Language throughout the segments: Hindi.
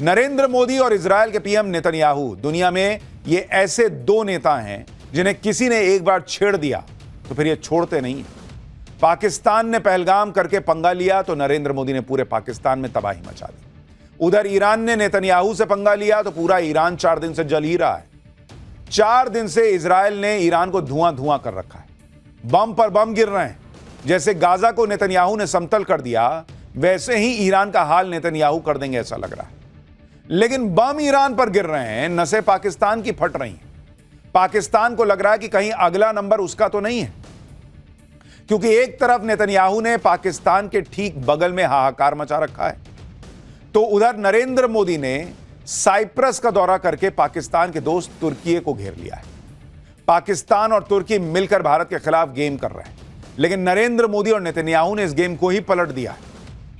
नरेंद्र मोदी और इजरायल के पीएम नेतन्याहू दुनिया में ये ऐसे दो नेता हैं जिन्हें किसी ने एक बार छेड़ दिया तो फिर ये छोड़ते नहीं। पाकिस्तान ने पहलगाम करके पंगा लिया तो नरेंद्र मोदी ने पूरे पाकिस्तान में तबाही मचा दी। उधर ईरान ने नेतन्याहू से पंगा लिया तो पूरा ईरान 4 दिन से जल ही रहा है। 4 दिन से इजरायल ने ईरान को धुआं धुआं कर रखा है। बम पर बम गिर रहे हैं। जैसे गाजा को नेतन्याहू ने समतल कर दिया, वैसे ही ईरान का हाल नेतन्याहू कर देंगे ऐसा लग रहा है। लेकिन बम ईरान पर गिर रहे हैं, नसें पाकिस्तान की फट रही हैं। पाकिस्तान को लग रहा है कि कहीं अगला नंबर उसका तो नहीं है, क्योंकि एक तरफ नेतन्याहू ने पाकिस्तान के ठीक बगल में हाहाकार मचा रखा है, तो उधर नरेंद्र मोदी ने साइप्रस का दौरा करके पाकिस्तान के दोस्त तुर्की को घेर लिया है। पाकिस्तान और तुर्की मिलकर भारत के खिलाफ गेम कर रहे हैं, लेकिन नरेंद्र मोदी और नेतन्याहू ने इस गेम को ही पलट दिया है।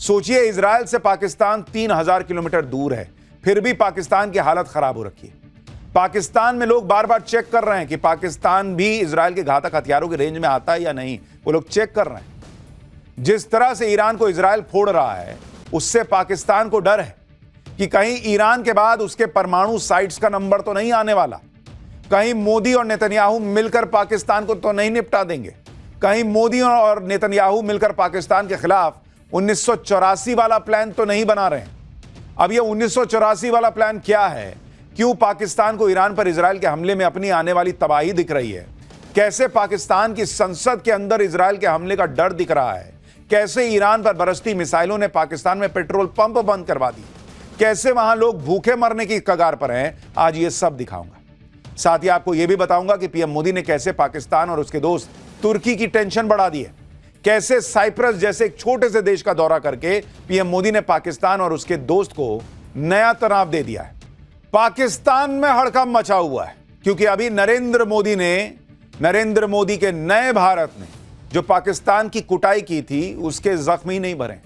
सोचिए, इजरायल से पाकिस्तान 3000 किलोमीटर दूर है, फिर भी पाकिस्तान की हालत खराब हो रखी है। पाकिस्तान में लोग बार बार चेक कर रहे हैं कि पाकिस्तान भी इजरायल के घातक हथियारों की रेंज में आता है या नहीं। वो लोग चेक कर रहे हैं। जिस तरह से ईरान को इजरायल फोड़ रहा है, उससे पाकिस्तान को डर है कि कहीं ईरान के बाद उसके परमाणु साइट्स का नंबर तो नहीं आने वाला। कहीं मोदी और नेतन्याहू मिलकर पाकिस्तान को तो नहीं निपटा देंगे। कहीं मोदी और नेतन्याहू मिलकर पाकिस्तान के खिलाफ 1984 वाला प्लान तो नहीं बना रहे हैं। अब ये 1984 वाला प्लान क्या है? क्यों पाकिस्तान को ईरान पर इजरायल के हमले में अपनी आने वाली तबाही दिख रही है? कैसे पाकिस्तान की संसद के अंदर इजरायल के हमले का डर दिख रहा है? कैसे ईरान पर बरसती मिसाइलों ने पाकिस्तान में पेट्रोल पंप बंद करवा दिए? कैसे वहां लोग भूखे मरने की कगार पर हैं? आज ये सब दिखाऊंगा। साथ ही आपको यह भी बताऊंगा कि पीएम मोदी ने कैसे पाकिस्तान और उसके दोस्त तुर्की की टेंशन बढ़ा दी है। कैसे साइप्रस जैसे एक छोटे से देश का दौरा करके पीएम मोदी ने पाकिस्तान और उसके दोस्त को नया तनाव दे दिया है। पाकिस्तान में हड़कंप मचा हुआ है, क्योंकि अभी नरेंद्र मोदी के नए भारत ने जो पाकिस्तान की कुटाई की थी, उसके जख्म ही नहीं भरे।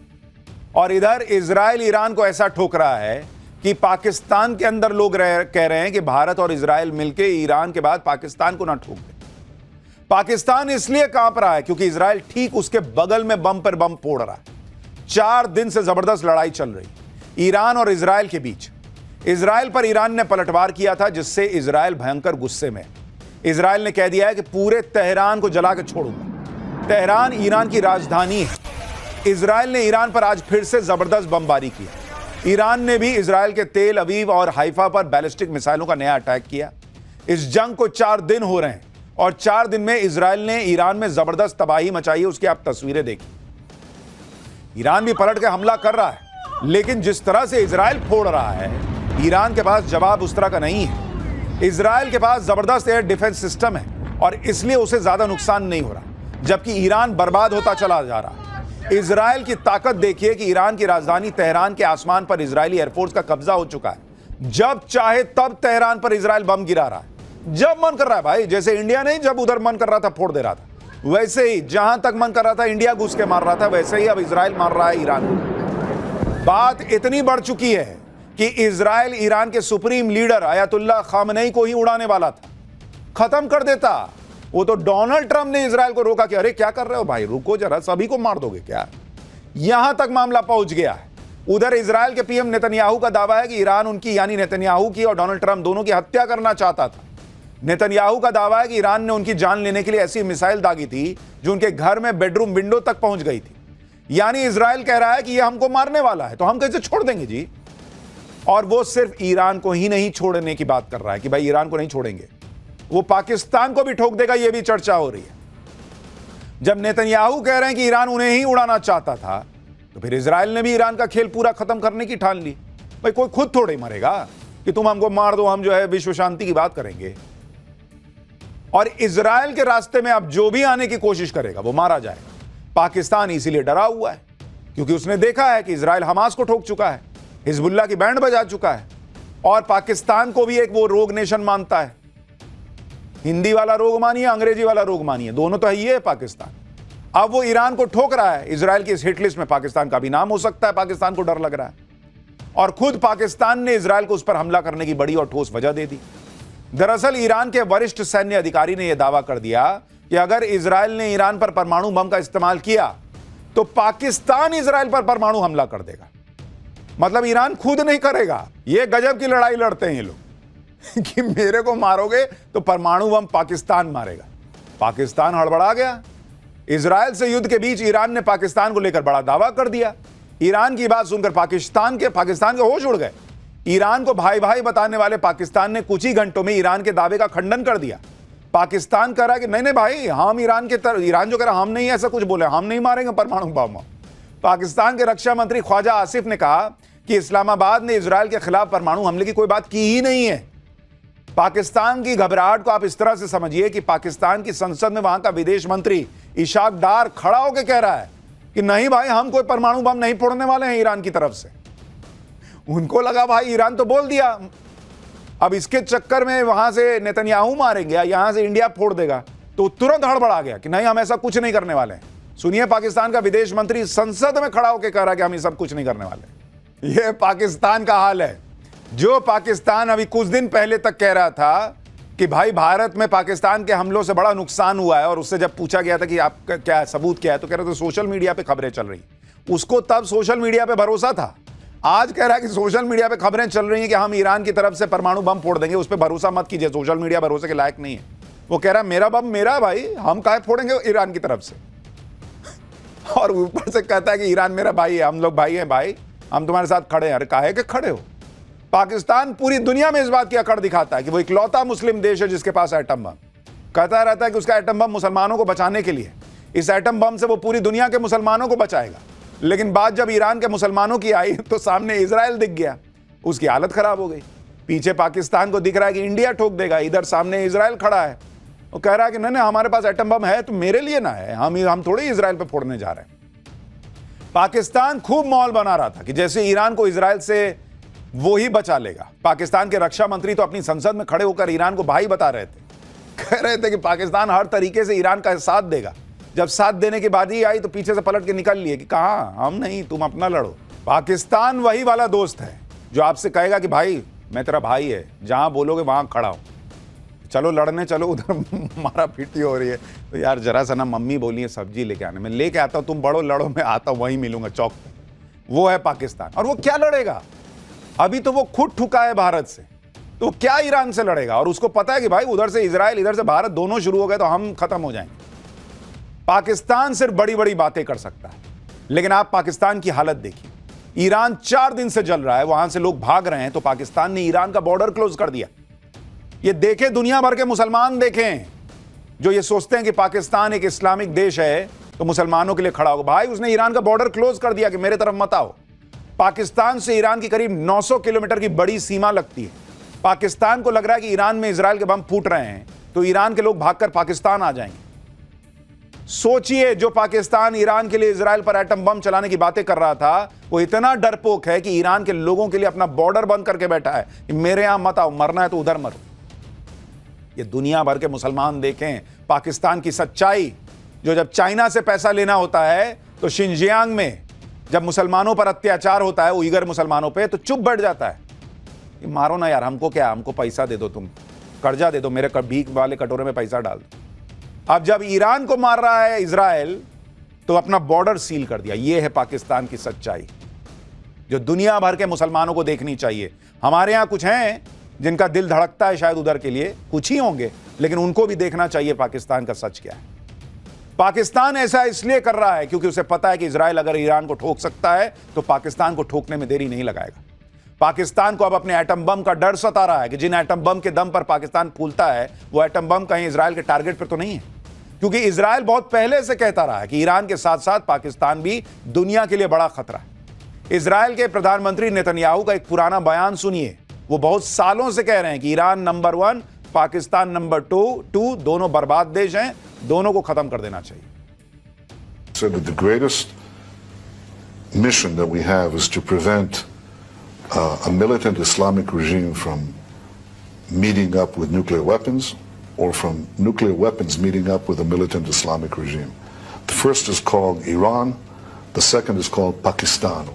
और इधर इजरायल ईरान को ऐसा ठोक रहा है कि पाकिस्तान के अंदर लोग कह रहे हैं कि भारत और इजरायल मिलकर ईरान के बाद पाकिस्तान को ना ठोक दे। पाकिस्तान इसलिए कांप रहा है क्योंकि इजरायल ठीक उसके बगल में बम पर बम फोड़ रहा है। 4 दिन से जबरदस्त लड़ाई चल रही ईरान और इजरायल के बीच। इजरायल पर ईरान ने पलटवार किया था, जिससे इजरायल भयंकर गुस्से में। इजरायल ने कह दिया है कि पूरे तेहरान को जला के छोड़ूंगा। तेहरान ईरान की राजधानी है। इजरायल ने ईरान पर आज फिर से जबरदस्त बमबारी की। ईरान ने भी इजरायल के तेल अवीव और हाइफा पर बैलिस्टिक मिसाइलों का नया अटैक किया। इस जंग को 4 दिन हो रहे हैं और 4 दिन में इजरायल ने ईरान में जबरदस्त तबाही मचाई है। उसकी आप तस्वीरें देखिए। ईरान भी पलट के हमला कर रहा है, लेकिन जिस तरह से इजरायल फोड़ रहा है, ईरान के पास जवाब उस तरह का नहीं है। इजरायल के पास जबरदस्त एयर डिफेंस सिस्टम है और इसलिए उसे ज्यादा नुकसान नहीं हो रहा, जबकि ईरान बर्बाद होता चला जा रहा है। इजरायल की ताकत देखिए कि ईरान की राजधानी तेहरान के आसमान पर इजरायली एयरफोर्स का कब्जा हो चुका है। जब चाहे तब तेहरान पर इजरायल बम गिरा रहा है, जब मन कर रहा है। भाई, जैसे इंडिया नहीं जब उधर मन कर रहा था फोड़ दे रहा था, वैसे ही जहां तक मन कर रहा था इंडिया घुस के मार रहा था, वैसे ही अब इजरायल मार रहा है ईरान को। बात इतनी बढ़ चुकी है कि इजरायल ईरान के सुप्रीम लीडर अयतुल्लाह खामनेई को ही उड़ाने वाला था, खत्म कर देता। वो तो डोनाल्ड ट्रंप ने इजरायल को रोका कि अरे क्या कर रहे हो भाई, रुको जरा, सभी को मार दोगे क्या? यहां तक मामला पहुंच गया है। उधर इजरायल के पीएम नेतन्याहू का दावा है कि ईरान उनकी, यानी नेतन्याहू की और डोनाल्ड ट्रंप दोनों की हत्या करना चाहता था। नेतन्याहू का दावा है कि ईरान ने उनकी जान लेने के लिए ऐसी मिसाइल दागी थी जो उनके घर में बेडरूम विंडो तक पहुंच गई थी। यानी इजरायल कह रहा है कि यह हमको मारने वाला है, तो हम कैसे छोड़ देंगे जी? और वो सिर्फ ईरान को ही नहीं छोड़ने की बात कर रहा है कि भाई ईरान को नहीं छोड़ेंगे, वो पाकिस्तान को भी ठोक देगा। यह भी चर्चा हो रही है। जब नेतन्याहू कह रहे हैं कि ईरान उन्हें ही उड़ाना चाहता था, तो फिर इजरायल ने भी ईरान का खेल पूरा खत्म करने की ठान ली। भाई, कोई खुद थोड़े मरेगा कि तुम हमको मार दो, हम जो है विश्व शांति की बात करेंगे। और इजरायल के रास्ते में अब जो भी आने की कोशिश करेगा वो मारा जाएगा। पाकिस्तान इसीलिए डरा हुआ है क्योंकि उसने देखा है कि इजरायल हमास को ठोक चुका है, हिजबुल्लाह की बैंड बजा चुका है, और पाकिस्तान को भी एक वो रोग नेशन मानता है। हिंदी वाला रोग मानिए, अंग्रेजी वाला रोग मानिए, दोनों तो है ही है पाकिस्तान। अब वो ईरान को ठोक रहा है। इजरायल की इस हिट लिस्ट में पाकिस्तान का भी नाम हो सकता है। पाकिस्तान को डर लग रहा है और खुद पाकिस्तान ने इजरायल को उस पर हमला करने की बड़ी और ठोस वजह दे दी। दरअसल ईरान के वरिष्ठ सैन्य अधिकारी ने यह दावा कर दिया कि अगर इजरायल ने ईरान पर परमाणु बम का इस्तेमाल किया तो पाकिस्तान इजरायल पर परमाणु हमला कर देगा। मतलब ईरान खुद नहीं करेगा। ये गजब की लड़ाई लड़ते हैं ये लोग कि मेरे को मारोगे तो परमाणु बम पाकिस्तान मारेगा। पाकिस्तान हड़बड़ा गया। इजराइल से युद्ध के बीच ईरान ने पाकिस्तान को लेकर बड़ा दावा कर दिया। ईरान की बात सुनकर पाकिस्तान के होश उड़ गए। ईरान को भाई भाई बताने वाले पाकिस्तान ने कुछ ही घंटों में ईरान के दावे का खंडन कर दिया। पाकिस्तान कह रहा है कि नहीं नहीं भाई, हम ईरान जो कह रहा हम नहीं ऐसा कुछ बोले, हम नहीं मारेंगे परमाणु बम। पाकिस्तान के रक्षा मंत्री ख्वाजा आसिफ ने कहा कि इस्लामाबाद ने इजराइल के खिलाफ परमाणु हमले की कोई बात की ही नहीं है। पाकिस्तान की घबराहट को आप इस तरह से समझिए कि पाकिस्तान की संसद में वहां का विदेश मंत्री इशाक डार खड़ा होकर कह रहा है कि नहीं भाई, हम कोई परमाणु बम नहीं फोड़ने वाले हैं ईरान की तरफ से। उनको लगा भाई ईरान तो बोल दिया, अब इसके चक्कर में वहां से नेतन्याहू मारेंगे या यहां से इंडिया फोड़ देगा, तो तुरंत हड़बड़ा गया कि नहीं, हम ऐसा कुछ नहीं करने वाले हैं। सुनिए, पाकिस्तान का विदेश मंत्री संसद में खड़ा होकर कह रहा है कि हम ये सब कुछ नहीं करने वाले। ये पाकिस्तान का हाल है। जो पाकिस्तान अभी कुछ दिन पहले तक कह रहा था कि भाई भारत में पाकिस्तान के हमलों से बड़ा नुकसान हुआ है, और उससे जब पूछा गया था कि आपका क्या सबूत क्या है, तो कह रहे थे सोशल मीडिया पे खबरें चल रही। उसको तब सोशल मीडिया पे भरोसा था। आज कह रहा है कि सोशल मीडिया पे खबरें चल रही हैं कि हम ईरान की तरफ से परमाणु बम फोड़ देंगे, उस पर भरोसा मत कीजिए, सोशल मीडिया भरोसे के लायक नहीं है। वो कह रहा है मेरा बम मेरा भाई, हम काहे फोड़ेंगे ईरान की तरफ से। और ऊपर से कहता है कि ईरान मेरा भाई है, हम लोग भाई हैं भाई, हम तुम्हारे साथ खड़े हैं। अरे काहे के खड़े हो? पाकिस्तान पूरी दुनिया में इस बात की अकड़ दिखाता है कि वो इकलौता मुस्लिम देश है जिसके पास एटम बम। कहता रहता है कि उसका एटम बम मुसलमानों को बचाने के लिए, इस एटम बम से वो पूरी दुनिया के मुसलमानों को बचाएगा। लेकिन बात जब ईरान के मुसलमानों की आई तो सामने इजराइल दिख गया, उसकी हालत खराब हो गई। पीछे पाकिस्तान को दिख रहा है कि इंडिया ठोक देगा, इधर सामने इजराइल खड़ा है। वो कह रहा है कि नहीं हमारे पास एटम बम है तो मेरे लिए ना है, हम थोड़ी इजराइल पे फोड़ने जा रहे हैं। पाकिस्तान खूब माहौल बना रहा था कि जैसे ईरान को इजराइल से वो ही बचा लेगा। पाकिस्तान के रक्षा मंत्री तो अपनी संसद में खड़े होकर ईरान को भाई बता रहे थे, कह रहे थे कि पाकिस्तान हर तरीके से ईरान का साथ देगा। जब साथ देने की बात ही आई तो पीछे से पलट के निकल लिए कि कहां, हम नहीं, तुम अपना लड़ो। पाकिस्तान वही वाला दोस्त है जो आपसे कहेगा कि भाई मैं तेरा भाई है, जहां बोलोगे वहां खड़ा हो, चलो लड़ने चलो, उधर मारा पीटी हो रही है तो यार जरा सा ना मम्मी बोली है सब्जी लेके आने, मैं लेके आता हूं, तुम बड़ो लड़ो, मैं आता हूं, वहीं मिलूंगा चौक पे। वो है पाकिस्तान। और वो क्या लड़ेगा? अभी तो वो खुद ठुका है भारत से, तो क्या ईरान से लड़ेगा? और उसको पता है कि भाई उधर से इजराइल इधर से भारत दोनों शुरू हो गए तो हम खत्म हो जाएंगे। पाकिस्तान सिर्फ बड़ी बड़ी बातें कर सकता है, लेकिन आप पाकिस्तान की हालत देखिए। ईरान 4 दिन से जल रहा है, वहां से लोग भाग रहे हैं, तो पाकिस्तान ने ईरान का बॉर्डर क्लोज कर दिया। ये देखें, दुनिया भर के मुसलमान देखें जो ये सोचते हैं कि पाकिस्तान एक इस्लामिक देश है तो मुसलमानों के लिए खड़ा होगा। भाई उसने ईरान का बॉर्डर क्लोज कर दिया कि मेरे तरफ मत आओ। पाकिस्तान से ईरान की करीब 900 किलोमीटर की बड़ी सीमा लगती है। पाकिस्तान को लग रहा है कि ईरान में इजराइल के बम फूट रहे हैं तो ईरान के लोग भागकर पाकिस्तान आ जाएंगे। सोचिए, जो पाकिस्तान ईरान के लिए इजराइल पर एटम बम चलाने की बातें कर रहा था, वो इतना डरपोक है कि ईरान के लोगों के लिए अपना बॉर्डर बंद करके बैठा है कि मेरे यहां मत आओ, मरना है तो उधर मरो। ये दुनिया भर के मुसलमान देखें पाकिस्तान की सच्चाई। जो जब चाइना से पैसा लेना होता है तो शिनजियांग में जब मुसलमानों पर अत्याचार होता है, उइगर मुसलमानों पे, तो चुप बैठ जाता है कि मारो ना यार, हमको क्या, हमको पैसा दे दो, तुम कर्जा दे दो, मेरे भीख वाले कटोरे में पैसा डाल दो। अब जब ईरान को मार रहा है इजराइल तो अपना बॉर्डर सील कर दिया। यह है पाकिस्तान की सच्चाई जो दुनिया भर के मुसलमानों को देखनी चाहिए। हमारे यहां कुछ हैं जिनका दिल धड़कता है शायद उधर के लिए, कुछ ही होंगे, लेकिन उनको भी देखना चाहिए पाकिस्तान का सच क्या है। पाकिस्तान ऐसा इसलिए कर रहा है क्योंकि उसे पता है कि इजराइल अगर ईरान को ठोक सकता है तो पाकिस्तान को ठोकने में देरी नहीं लगाएगा। पाकिस्तान को अब अपने एटम बम का डर सता रहा है कि जिन एटम बम के दम पर पाकिस्तान फूलता है वो एटम बम कहीं इजराइल के टारगेट पर तो नहीं है, क्योंकि इजराइल बहुत पहले से कहता रहा है कि ईरान के साथ साथ पाकिस्तान भी दुनिया के लिए बड़ा खतरा है। इजराइल के प्रधानमंत्री नेतन्याहू का एक पुराना बयान सुनिए। वो बहुत सालों से कह रहे हैं कि ईरान नंबर 1, पाकिस्तान नंबर 2, दोनों बर्बाद देश हैं, दोनों को खत्म कर देना चाहिए। So the greatest mission that we have is to prevent a militant Islamic regime from meeting up with nuclear weapons or from nuclear weapons meeting up with a militant Islamic regime. The first is called Iran, the second is called Pakistan.